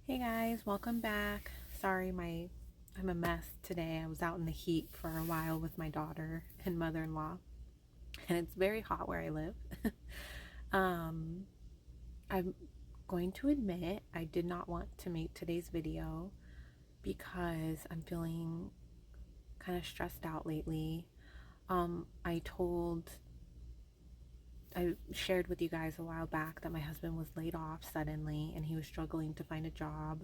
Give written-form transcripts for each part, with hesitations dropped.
Hey guys, welcome back. Sorry, I'm a mess today. I was out in the heat for a while with my daughter and mother-in-law, and it's very hot where I live. um, I'm going to admit I did not want to make today's video because I'm feeling kind of stressed out lately. I told I shared with you guys a while back that my husband was laid off suddenly and he was struggling to find a job,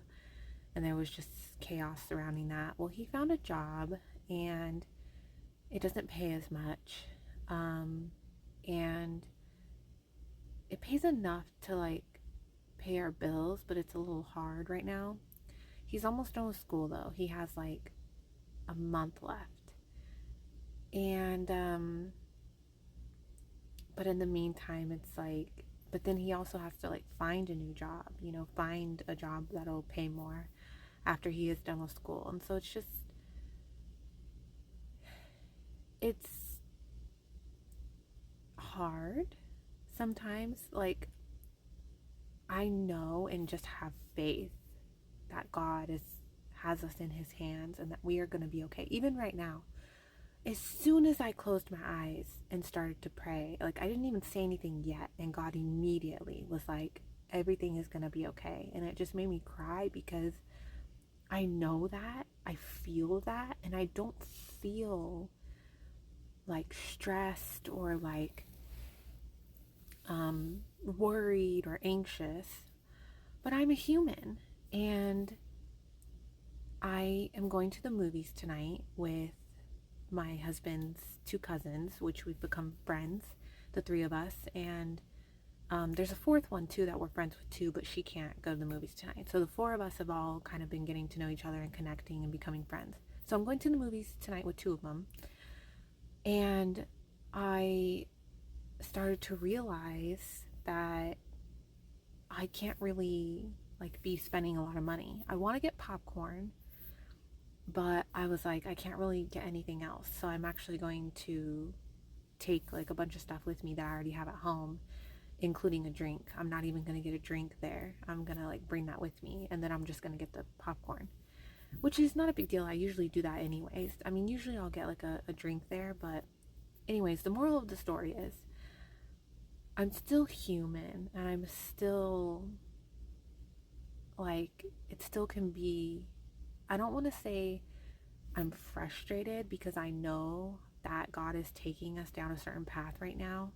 and there was just chaos surrounding that. Well, he found a job and it doesn't pay as much. Um, and it pays enough to pay our bills, but it's a little hard right now. He's almost done with school though. He has like a month left. And but in the meantime, it's but then he also has to find a new job, find a job that'll pay more after he is done with school. And so it's hard sometimes. I know and just have faith that God has us in his hands and that we are going to be okay. Even right now, as soon as I closed my eyes and started to pray, I didn't even say anything yet, and God immediately was like, everything is going to be okay. And it just made me cry because I know that, I feel that, and I don't feel stressed or worried or anxious, but I'm a human, and I am going to the movies tonight with my husband's two cousins, which we've become friends, the three of us, and there's a fourth one too that we're friends with too, but she can't go to the movies tonight. So the four of us have all kind of been getting to know each other and connecting and becoming friends. So I'm going to the movies tonight with two of them, and I started to realize that I can't really be spending a lot of money. I want to get popcorn, but I was like, I can't really get anything else. So I'm actually going to take a bunch of stuff with me that I already have at home, including a drink. I'm not even going to get a drink there. I'm going to bring that with me, and then I'm just going to get the popcorn, which is not a big deal. I usually do that anyways. I mean, usually I'll get a drink there, but anyways, the moral of the story is I'm still human, and I'm still it still can be, I don't want to say I'm frustrated, because I know that God is taking us down a certain path right now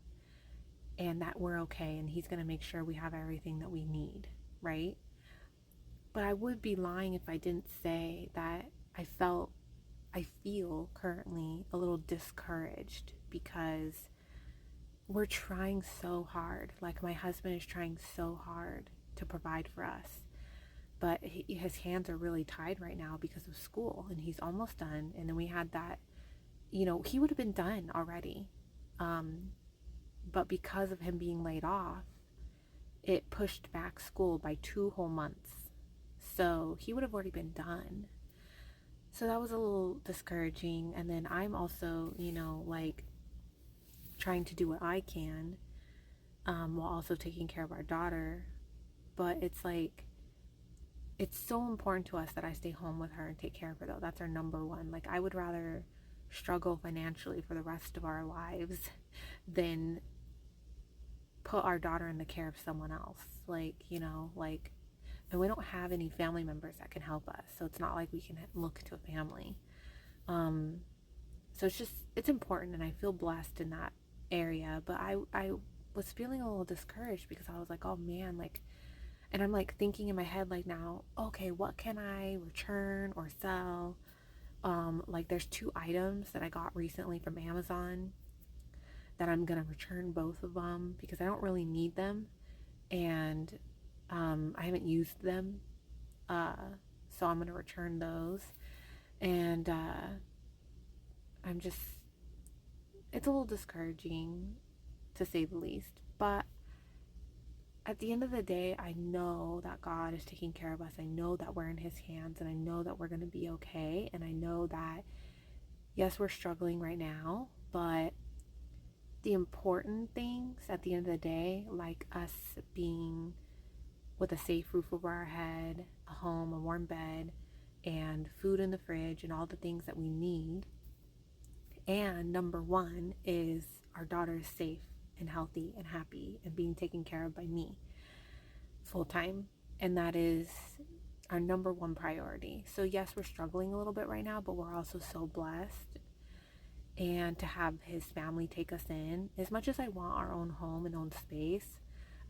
and that we're okay, and he's going to make sure we have everything that we need, right? But I would be lying if I didn't say that I feel currently a little discouraged, because we're trying so hard. My husband is trying so hard to provide for us, but his hands are really tied right now because of school, and he's almost done. And then we had that, he would have been done already, but because of him being laid off, it pushed back school by 2 whole months, so he would have already been done. So that was a little discouraging. And then I'm also, trying to do what I can, while also taking care of our daughter. But it's so important to us that I stay home with her and take care of her, though. That's our number one. I would rather struggle financially for the rest of our lives than put our daughter in the care of someone else. And we don't have any family members that can help us. So it's not like we can look to a family. Um, so it's important, and I feel blessed in that area. But I was feeling a little discouraged because I was like, oh man, and I'm thinking in my head now, okay, what can I return or sell? There's 2 items that I got recently from Amazon that I'm gonna return, both of them, because I don't really need them, and I haven't used them, uh, so I'm gonna return those. And I'm just, it's a little discouraging, to say the least, but at the end of the day, I know that God is taking care of us. I know that we're in his hands, and I know that we're going to be okay. And I know that, yes, we're struggling right now, but the important things at the end of the day, like us being with a safe roof over our head, a home, a warm bed, and food in the fridge, and all the things that we need. And number one is our daughter is safe and healthy and happy and being taken care of by me full time. And that is our number one priority. So, yes, we're struggling a little bit right now, but we're also so blessed. And to have his family take us in, as much as I want our own home and own space,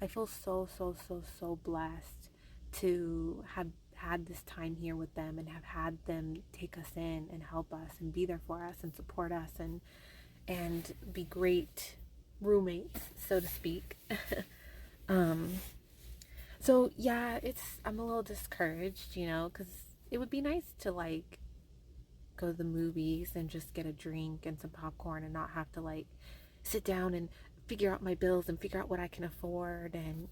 I feel so blessed to have had this time here with them and have had them take us in and help us and be there for us and support us and be great roommates, so to speak. um so yeah, I'm a little discouraged, because it would be nice to like go to the movies and just get a drink and some popcorn and not have to like sit down and figure out my bills and figure out what I can afford, and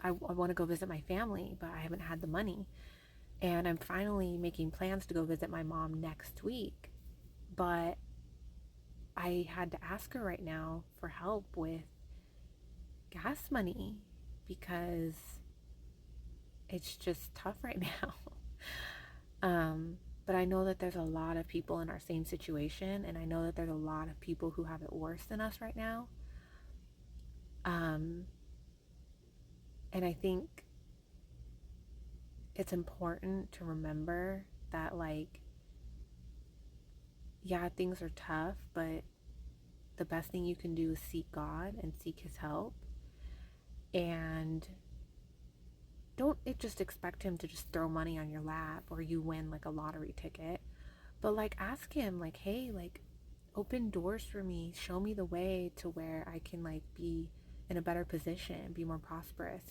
I want to go visit my family, but I haven't had the money. And I'm finally making plans to go visit my mom next week. But I had to ask her right now for help with gas money because it's just tough right now. But I know that there's a lot of people in our same situation, and I know that there's a lot of people who have it worse than us right now. And I think it's important to remember that, like, yeah, things are tough, but the best thing you can do is seek God and seek his help. And don't just expect him to just throw money on your lap or you win like a lottery ticket. But like ask him like, hey, like open doors for me, show me the way to where I can like be in a better position, be more prosperous,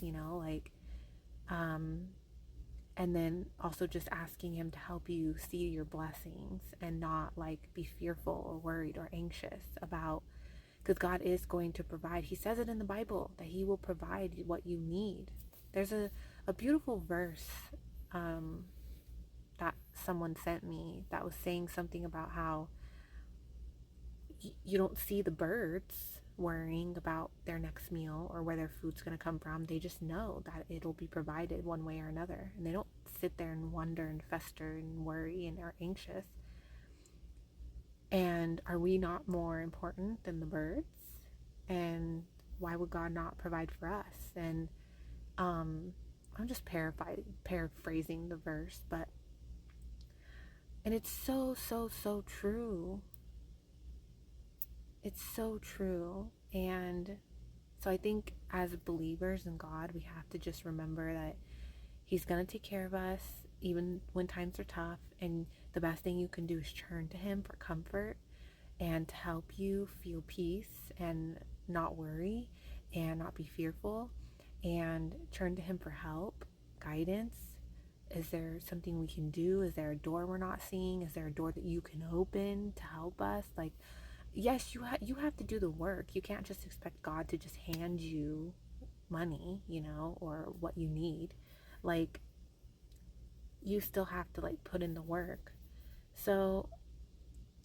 and then also just asking him to help you see your blessings and not like be fearful or worried or anxious about, because God is going to provide. He says it in the Bible that he will provide what you need. There's a beautiful verse that someone sent me that was saying something about how you don't see the birds worrying about their next meal or where their food's going to come from. They just know that it'll be provided one way or another. And they don't sit there and wonder and fester and worry and are anxious. And are we not more important than the birds? And why would God not provide for us? And I'm just paraphrasing the verse, and it's so true. It's so true. And so I think as believers in God, we have to just remember that he's going to take care of us even when times are tough. And the best thing you can do is turn to him for comfort and to help you feel peace and not worry and not be fearful, and turn to him for help, guidance. Is there something we can do? Is there a door we're not seeing? Is there a door that you can open to help us? Like, yes, you have to do the work. You can't just expect God to just hand you money, or what you need. Like, you still have to like put in the work. So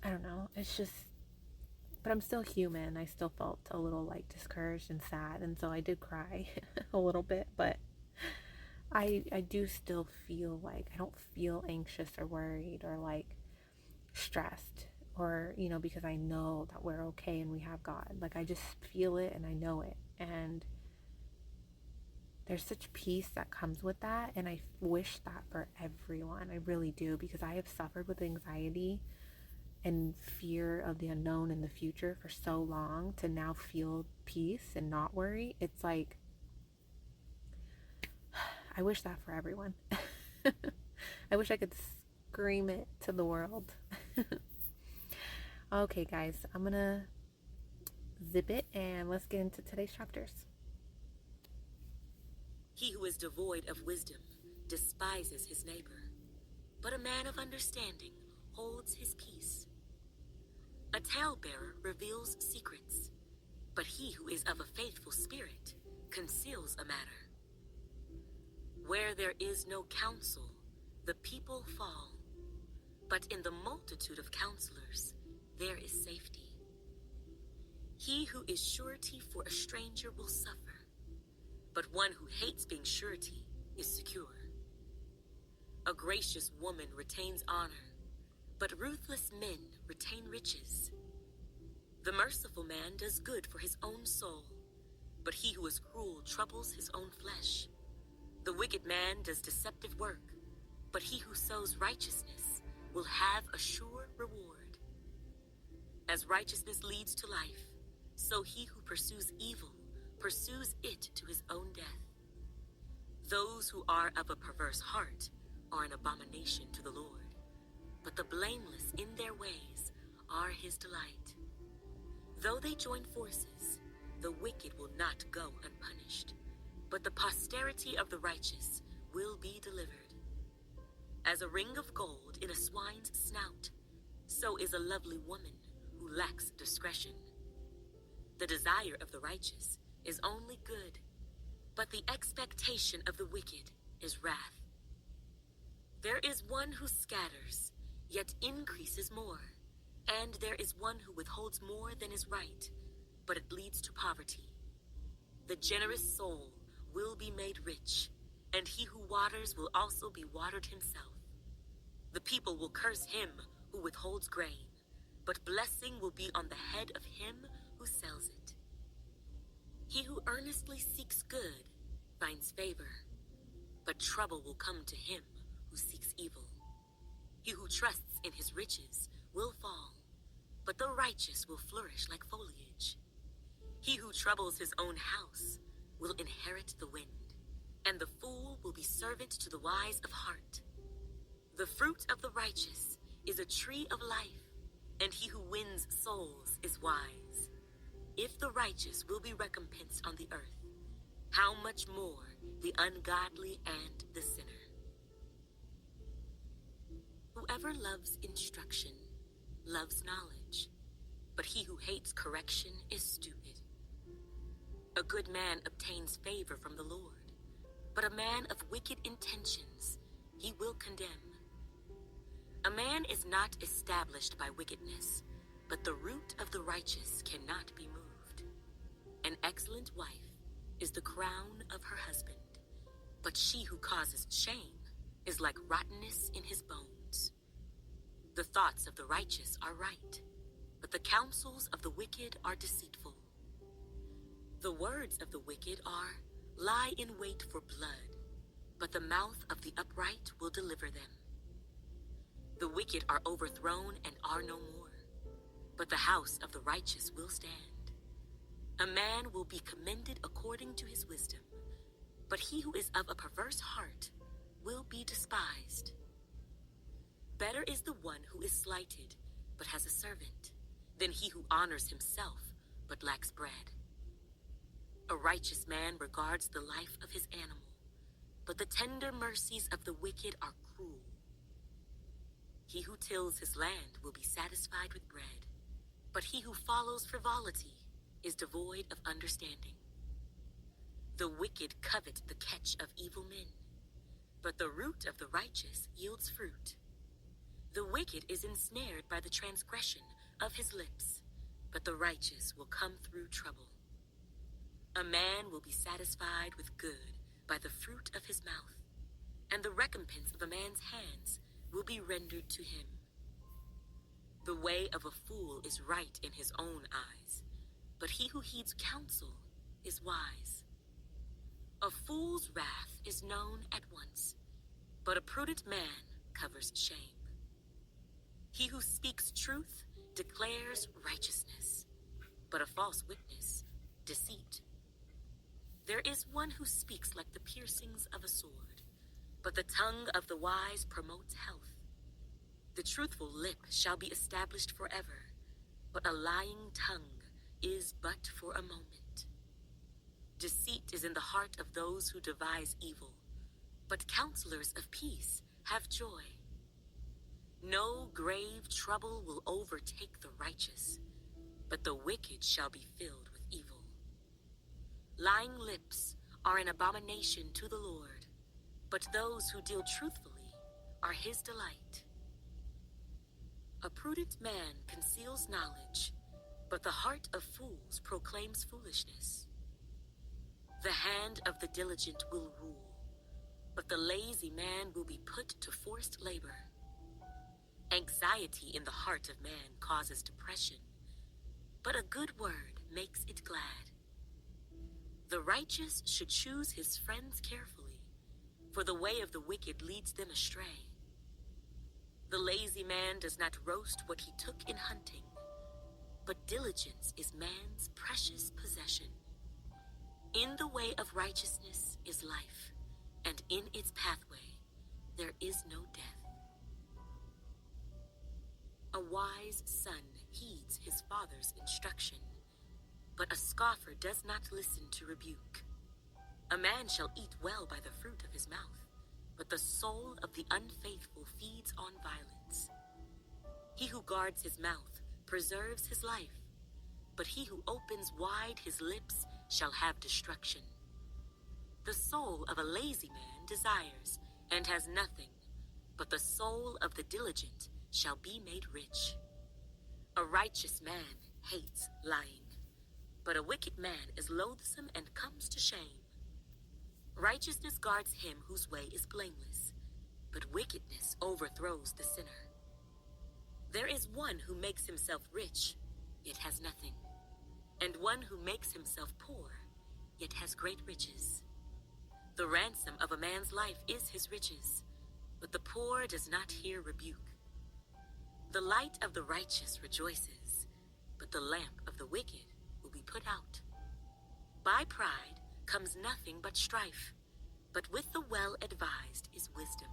I don't know. It's just, but I'm still human. I still felt a little like discouraged and sad, and so I did cry a little bit, but I do still feel like I don't feel anxious or worried or like stressed, or because I know that we're okay and we have God. Like, I just feel it and I know it, and there's such peace that comes with that. And I wish that for everyone. I really do, because I have suffered with anxiety and fear of the unknown in the future for so long. To now feel peace and not worry, it's like, I wish that for everyone. I wish I could scream it to the world. Okay, guys, I'm gonna zip it and let's get into today's chapters. He who is devoid of wisdom despises his neighbor, but a man of understanding holds his peace. A talebearer reveals secrets, but he who is of a faithful spirit conceals a matter. Where there is no counsel, the people fall, but in the multitude of counselors there is safety. He who is surety for a stranger will suffer, but one who hates being surety is secure. A gracious woman retains honor, but ruthless men retain riches. The merciful man does good for his own soul, but he who is cruel troubles his own flesh. The wicked man does deceptive work, but he who sows righteousness will have a sure reward. As righteousness leads to life, so he who pursues evil pursues it to his own death. Those who are of a perverse heart are an abomination to the Lord, but the blameless in their ways are his delight. Though they join forces, the wicked will not go unpunished, but the posterity of the righteous will be delivered. As a ring of gold in a swine's snout, so is a lovely woman who lacks discretion. The desire of the righteous is only good, but the expectation of the wicked is wrath. There is one who scatters, yet increases more, and there is one who withholds more than is right, but it leads to poverty. The generous soul will be made rich, and he who waters will also be watered himself. The people will curse him who withholds grain, but blessing will be on the head of him who sells it. He who earnestly seeks good finds favor, but trouble will come to him who seeks evil. He who trusts in his riches will fall, but the righteous will flourish like foliage. He who troubles his own house will inherit the wind, and the fool will be servant to the wise of heart. The fruit of the righteous is a tree of life, and he who wins souls is wise. If the righteous will be recompensed on the earth, how much more the ungodly and the sinner? Whoever loves instruction loves knowledge, but he who hates correction is stupid. A good man obtains favor from the Lord, but a man of wicked intentions he will condemn. A man is not established by wickedness, but the root of the righteous cannot be moved. An excellent wife is the crown of her husband, but she who causes shame is like rottenness in his bones. The thoughts of the righteous are right, but the counsels of the wicked are deceitful. The words of the wicked are, "Lie in wait for blood," but the mouth of the upright will deliver them. The wicked are overthrown and are no more, but the house of the righteous will stand. A man will be commended according to his wisdom, but he who is of a perverse heart will be despised. Better is the one who is slighted, but has a servant, than he who honors himself, but lacks bread. A righteous man regards the life of his animal, but the tender mercies of the wicked are cruel. He who tills his land will be satisfied with bread, but he who follows frivolity is devoid of understanding. The wicked covet the catch of evil men, but the root of the righteous yields fruit. The wicked is ensnared by the transgression of his lips, but the righteous will come through trouble. A man will be satisfied with good by the fruit of his mouth, and the recompense of a man's hands will be rendered to him. The way of a fool is right in his own eyes, but he who heeds counsel is wise. A fool's wrath is known at once, but a prudent man covers shame. He who speaks truth declares righteousness, but a false witness, deceit. There is one who speaks like the piercings of a sword, but the tongue of the wise promotes health. The truthful lip shall be established forever, but a lying tongue is but for a moment. Deceit is in the heart of those who devise evil, but counselors of peace have joy. No grave trouble will overtake the righteous, but the wicked shall be filled with evil. Lying lips are an abomination to the Lord, but those who deal truthfully are his delight. A prudent man conceals knowledge, but the heart of fools proclaims foolishness. The hand of the diligent will rule, but the lazy man will be put to forced labor. Anxiety in the heart of man causes depression, but a good word makes it glad. The righteous should choose his friends carefully, for the way of the wicked leads them astray. The lazy man does not roast what he took in hunting, but diligence is man's precious possession. In the way of righteousness is life, and in its pathway there is no death. A wise son heeds his father's instruction, but a scoffer does not listen to rebuke. A man shall eat well by the fruit of his mouth, but the soul of the unfaithful feeds on violence. He who guards his mouth preserves his life, but he who opens wide his lips shall have destruction. The soul of a lazy man desires and has nothing, but the soul of the diligent shall be made rich. A righteous man hates lying, but a wicked man is loathsome and comes to shame. Righteousness guards him whose way is blameless, but wickedness overthrows the sinner. There is one who makes himself rich, yet has nothing, and one who makes himself poor, yet has great riches. The ransom of a man's life is his riches, but the poor does not hear rebuke. The light of the righteous rejoices, but the lamp of the wicked will be put out. By pride comes nothing but strife, but with the well-advised is wisdom.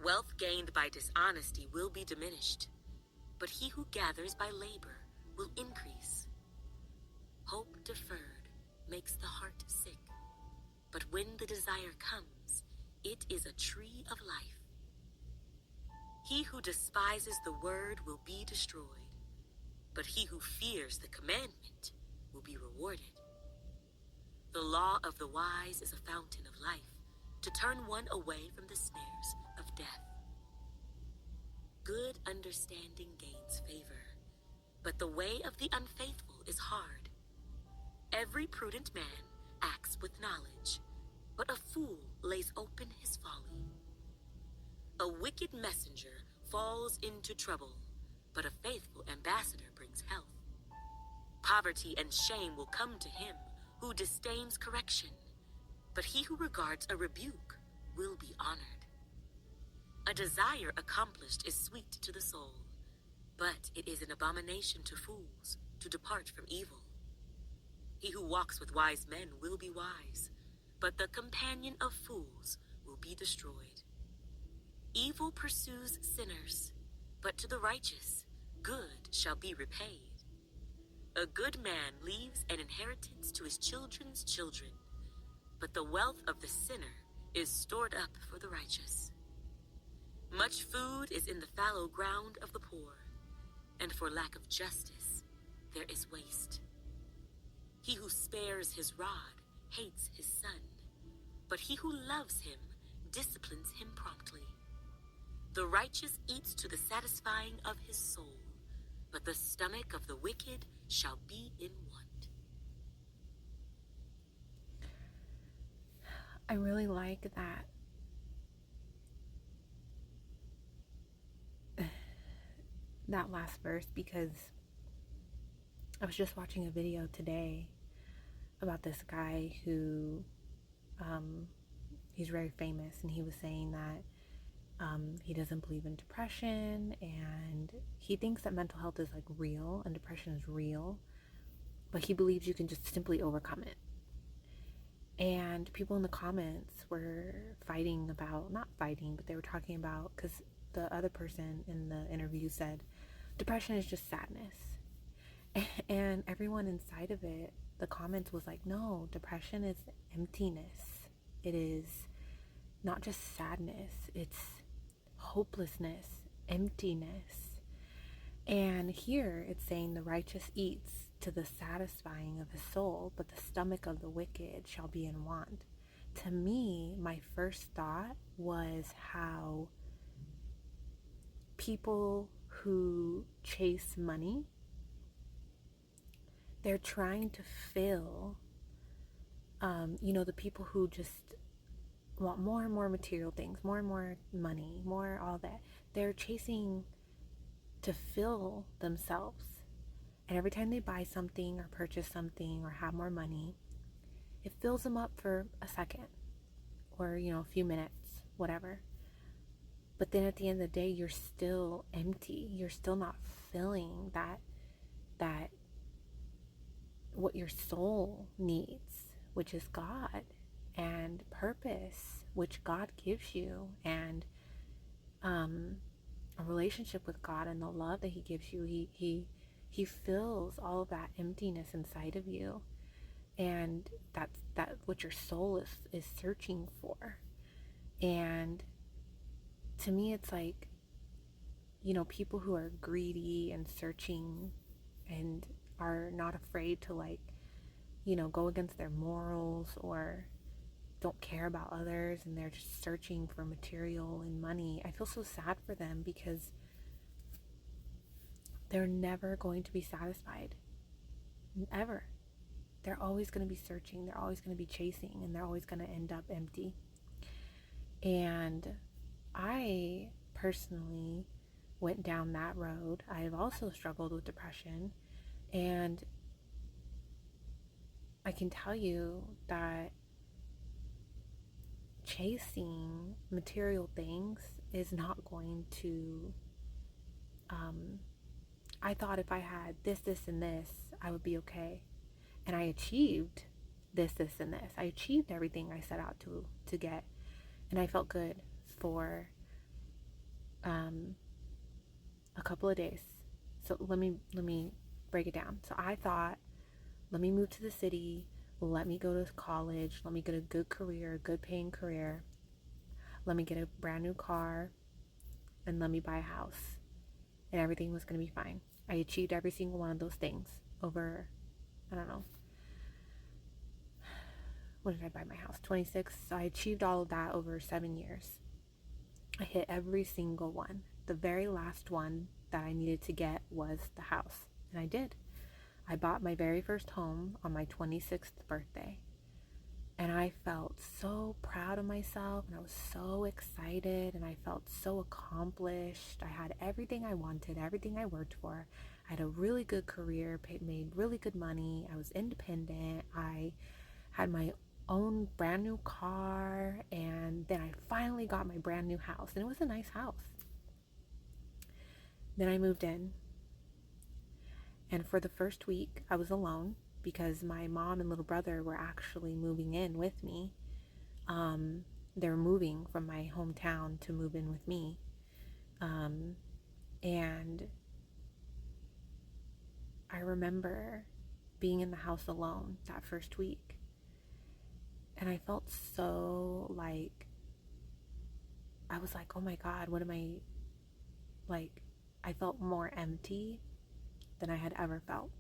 Wealth gained by dishonesty will be diminished, but he who gathers by labor will increase. Hope deferred makes the heart sick, but when the desire comes, it is a tree of life. He who despises the word will be destroyed, but he who fears the commandment will be rewarded. The law of the wise is a fountain of life, to turn one away from the snares of death. Good understanding gains favor, but the way of the unfaithful is hard. Every prudent man acts with knowledge, but a fool lays open his folly. A wicked messenger falls into trouble, but a faithful ambassador brings health. Poverty and shame will come to him who disdains correction, but he who regards a rebuke will be honored. A desire accomplished is sweet to the soul, but it is an abomination to fools to depart from evil. He who walks with wise men will be wise, but the companion of fools will be destroyed. Evil pursues sinners, but to the righteous good shall be repaid. A good man leaves an inheritance to his children's children, but the wealth of the sinner is stored up for the righteous. Much food is in the fallow ground of the poor, and for lack of justice there is waste. He who spares his rod hates his son, but he who loves him disciplines him promptly. The righteous eats to the satisfying of his soul, but the stomach of the wicked shall be in want. I really like that last verse, because I was just watching a video today about this guy who he's very famous, and he was saying that he doesn't believe in depression, and he thinks that mental health is like real and depression is real, but he believes you can just simply overcome it. And people in the comments were fighting about, not fighting, but they were talking about, because the other person in the interview said depression is just sadness, and everyone inside of it, the comments was like, no, depression is emptiness. It is not just sadness, it's hopelessness, emptiness. And here it's saying the righteous eats to the satisfying of his soul, but the stomach of the wicked shall be in want. To me, my first thought was how people who chase money, they're trying to fill The people who just want more and more material things, more and more money, more all that. They're chasing to fill themselves. And every time they buy something or purchase something or have more money, it fills them up for a second or, a few minutes, whatever. But then at the end of the day, you're still empty. You're still not filling that what your soul needs, which is God and purpose, which God gives you, and a relationship with God and the love that He gives you. He fills all of that emptiness inside of you, and that's what your soul is searching for. And to me, it's like, people who are greedy and searching and are not afraid to, like, go against their morals or don't care about others, and they're just searching for material and money. I feel so sad for them because they're never going to be satisfied. Ever. They're always going to be searching, they're always going to be chasing, and they're always going to end up empty. And I personally went down that road. I've also struggled with depression, and I can tell you that chasing material things is not going to I thought if I had this and this, I would be okay. And I achieved this and this. I achieved everything I set out to get, and I felt good for a couple of days. So let me break it down. So I thought, let me move to the city, let me go to college, let me get a good career, good paying career, let me get a brand new car, and let me buy a house, and everything was going to be fine. I achieved every single one of those things over, I don't know, when did I buy my house? 26. So I achieved all of that over 7 years. I hit every single one. The very last one that I needed to get was the house, and I did. I bought my very first home on my 26th birthday, and I felt so proud of myself, and I was so excited, and I felt so accomplished. I had everything I wanted, everything I worked for. I had a really good career, made really good money. I was independent. I had my own brand new car, and then I finally got my brand new house, and it was a nice house. Then I moved in, and for the first week I was alone because my mom and little brother were actually moving in with me. They're moving from my hometown to move in with me, and I remember being in the house alone that first week, and I felt so like, I was like, oh my God, what am I, like, I felt more empty than I had ever felt.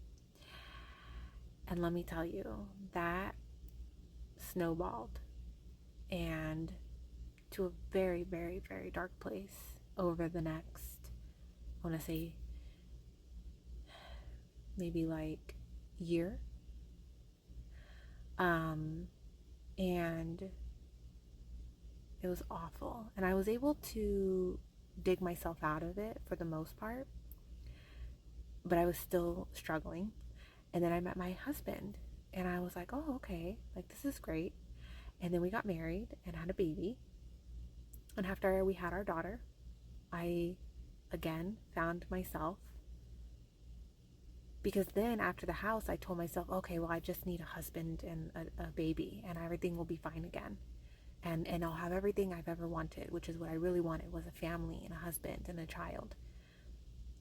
And let me tell you, that snowballed and to a very, very, very dark place over the next, I want to say, maybe like year. And it was awful. And I was able to dig myself out of it for the most part, but I was still struggling. And then I met my husband, and I was like, oh, okay, like, this is great. And then we got married and had a baby. And after we had our daughter, I again found myself, because then after the house, I told myself, okay, well, I just need a husband and a baby, and everything will be fine again. And I'll have everything I've ever wanted, which is what I really wanted, was a family and a husband and a child.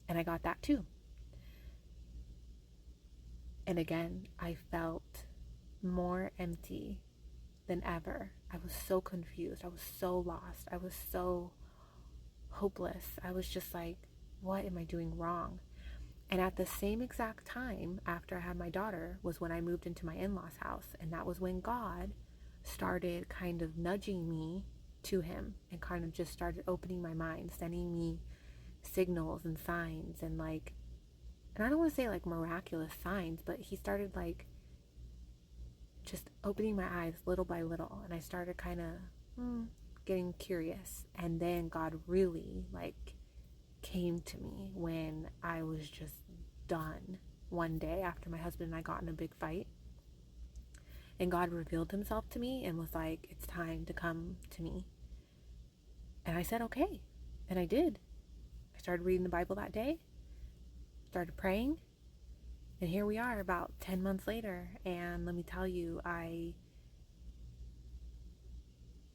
And I got that too. And again, I felt more empty than ever. I was so confused. I was so lost. I was so hopeless. I was just like, what am I doing wrong? And at the same exact time, after I had my daughter, was when I moved into my in-laws' house. And that was when God started kind of nudging me to Him, and kind of just started opening my mind, sending me signals and signs, and like, and I don't want to say like miraculous signs, but He started like just opening my eyes little by little, and I started kind of getting curious. And then God really like came to me when I was just done one day after my husband and I got in a big fight. And God revealed himself to me and was like, it's time to come to me. And I said, okay. And I did. I started reading the Bible that day, started praying, and here we are about 10 months later. And let me tell you,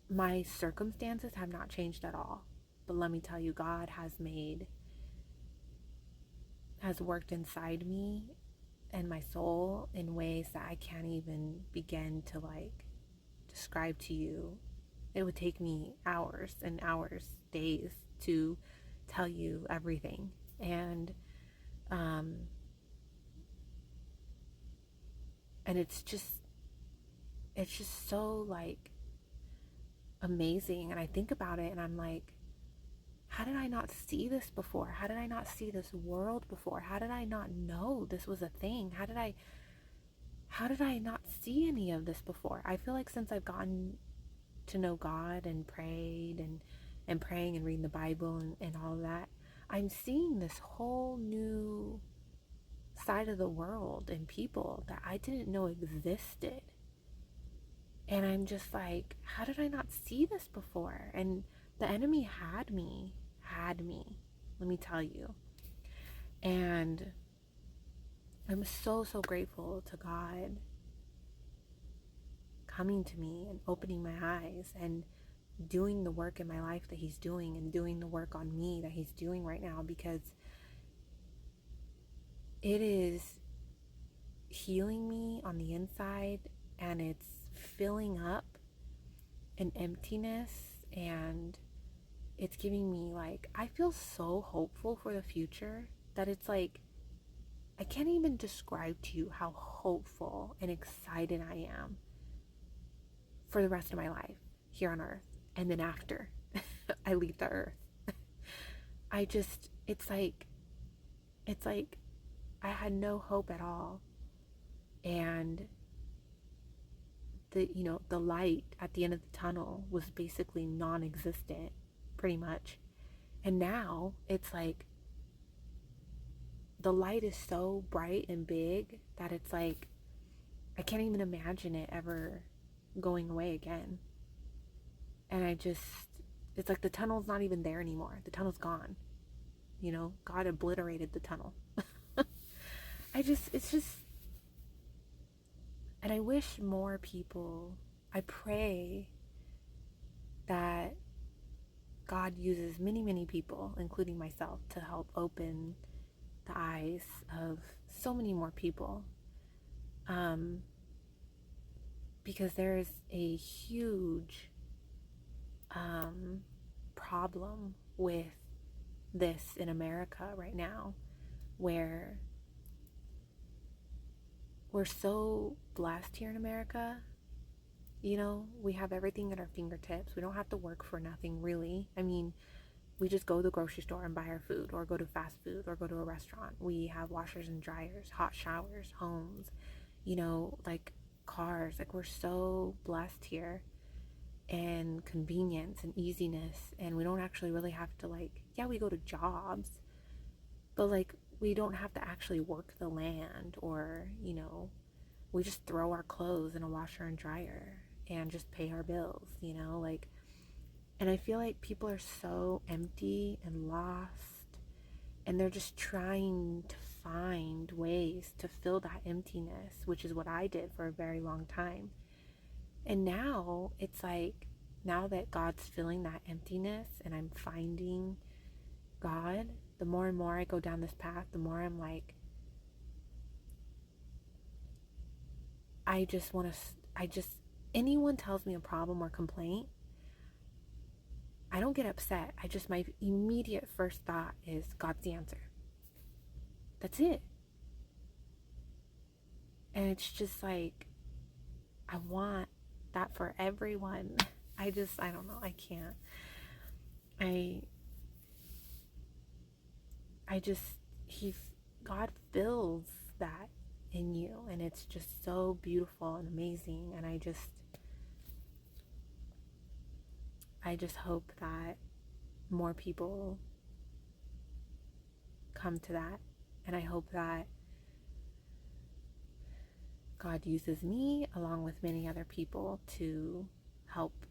my circumstances have not changed at all. But let me tell you, God has worked inside me and my soul in ways that I can't even begin to like describe to you. It would take me hours and hours, days to tell you everything. Um and it's just so like amazing. And I think about it and I'm like, how did I not see this before? How did I not see this world before? How did I not know this was a thing? How did I not see any of this before? I feel like since I've gotten to know God and prayed and praying and reading the Bible and all of that, I'm seeing this whole new side of the world and people that I didn't know existed. And I'm just like, how did I not see this before? And the enemy had me, let me tell you. And I'm so, so grateful to God coming to me and opening my eyes and doing the work in my life that he's doing and doing the work on me that he's doing right now, because it is healing me on the inside and it's filling up an emptiness, and it's giving me like, I feel so hopeful for the future that it's like, I can't even describe to you how hopeful and excited I am for the rest of my life here on earth. And then after I leave the earth, it's like I had no hope at all. And the light at the end of the tunnel was basically non-existent, pretty much. And now it's like the light is so bright and big that it's like I can't even imagine it ever going away again. And it's like the tunnel's not even there anymore. The tunnel's gone. God obliterated the tunnel. It's just, and I wish more people, I pray that God uses many, many people, including myself, to help open the eyes of so many more people. Because there's a huge problem with this in America right now, where we're so blessed here in America. We have everything at our fingertips. We don't have to work for nothing, really. I mean, we just go to the grocery store and buy our food, or go to fast food, or go to a restaurant. We have washers and dryers, hot showers, homes, like cars. Like, we're so blessed here, and convenience and easiness. And we don't actually really have to, like, yeah, we go to jobs, but like, we don't have to actually work the land, or, we just throw our clothes in a washer and dryer and just pay our bills, like. And I feel like people are so empty and lost, and they're just trying to find ways to fill that emptiness, which is what I did for a very long time. And now it's like, now that God's filling that emptiness and I'm finding God, the more and more I go down this path, the more I'm like, anyone tells me a problem or complaint, I don't get upset. My immediate first thought is, God's the answer. That's it. And it's just like, I want that for everyone. I don't know. I can't. I just, God fills that in you, and it's just so beautiful and amazing. And I just hope that more people come to that, and I hope that God uses me along with many other people to help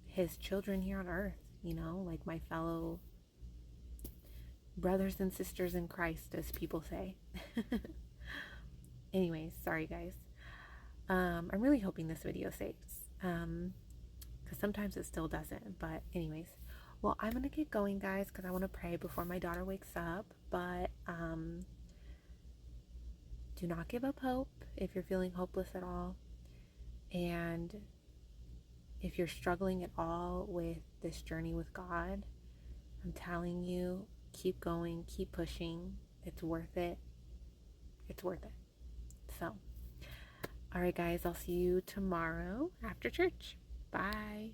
his children here on earth, like my fellow brothers and sisters in Christ, as people say. Anyways, sorry guys. I'm really hoping this video saves. Because sometimes it still doesn't. But anyways, well, I'm gonna get going, guys, because I want to pray before my daughter wakes up. But do not give up hope if you're feeling hopeless at all, and if you're struggling at all with this journey with God, I'm telling you, keep going, keep pushing. It's worth it. It's worth it. So, all right, guys, I'll see you tomorrow after church. Bye.